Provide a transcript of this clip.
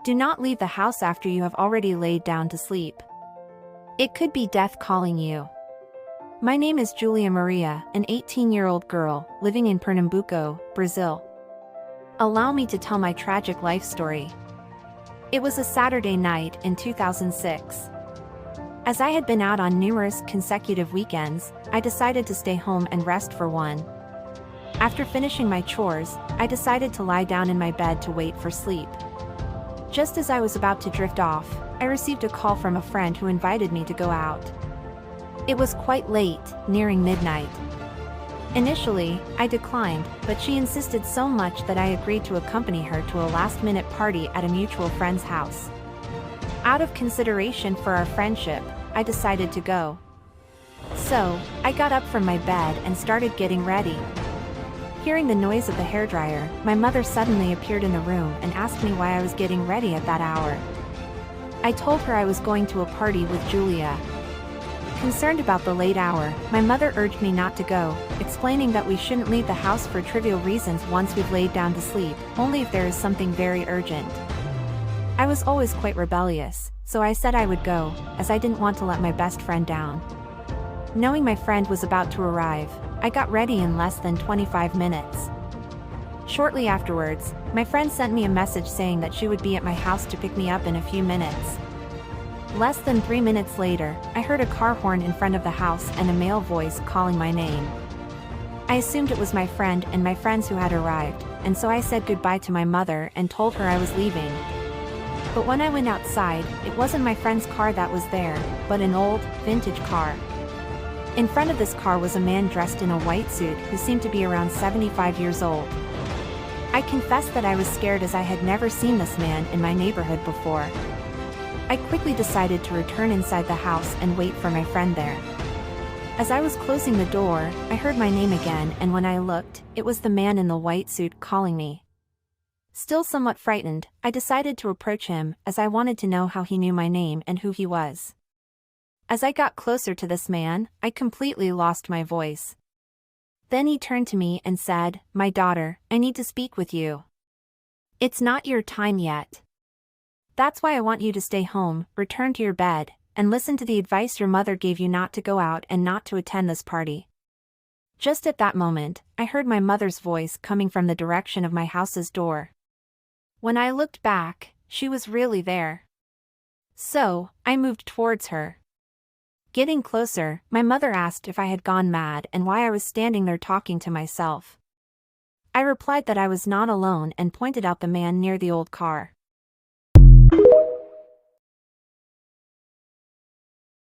Do not leave the house after you have already laid down to sleep. It could be death calling you. My name is Julia Maria, an 18-year-old girl living in Pernambuco, Brazil. Allow me to tell my tragic life story. It was a Saturday night in 2006. As I had been out on numerous consecutive weekends, I decided to stay home and rest for one. After finishing my chores, I decided to lie down in my bed to wait for sleep. Just as I was about to drift off, I received a call from a friend who invited me to go out. It was quite late, nearing midnight. Initially, I declined, but she insisted so much that I agreed to accompany her to a last-minute party at a mutual friend's house. Out of consideration for our friendship, I decided to go. So, I got up from my bed and started getting ready. Hearing the noise of the hairdryer, my mother suddenly appeared in the room and asked me why I was getting ready at that hour. I told her I was going to a party with Julia. Concerned about the late hour, my mother urged me not to go, explaining that we shouldn't leave the house for trivial reasons once we've laid down to sleep, only if there is something very urgent. I was always quite rebellious, so I said I would go, as I didn't want to let my best friend down. Knowing my friend was about to arrive, I got ready in less than 25 minutes. Shortly afterwards, my friend sent me a message saying that she would be at my house to pick me up in a few minutes. Less than 3 minutes later, I heard a car horn in front of the house and a male voice calling my name. I assumed it was my friend and my friends who had arrived, and so I said goodbye to my mother and told her I was leaving. But when I went outside, it wasn't my friend's car that was there, but an old, vintage car. In front of this car was a man dressed in a white suit who seemed to be around 75 years old. I confess that I was scared as I had never seen this man in my neighborhood before. I quickly decided to return inside the house and wait for my friend there. As I was closing the door, I heard my name again, and when I looked, it was the man in the white suit calling me. Still somewhat frightened, I decided to approach him, as I wanted to know how he knew my name and who he was. As I got closer to this man, I completely lost my voice. Then he turned to me and said, "My daughter, I need to speak with you. It's not your time yet. That's why I want you to stay home, return to your bed, and listen to the advice your mother gave you not to go out and not to attend this party." Just at that moment, I heard my mother's voice coming from the direction of my house's door. When I looked back, she was really there. So, I moved towards her. Getting closer, my mother asked if I had gone mad and why I was standing there talking to myself. I replied that I was not alone and pointed out the man near the old car.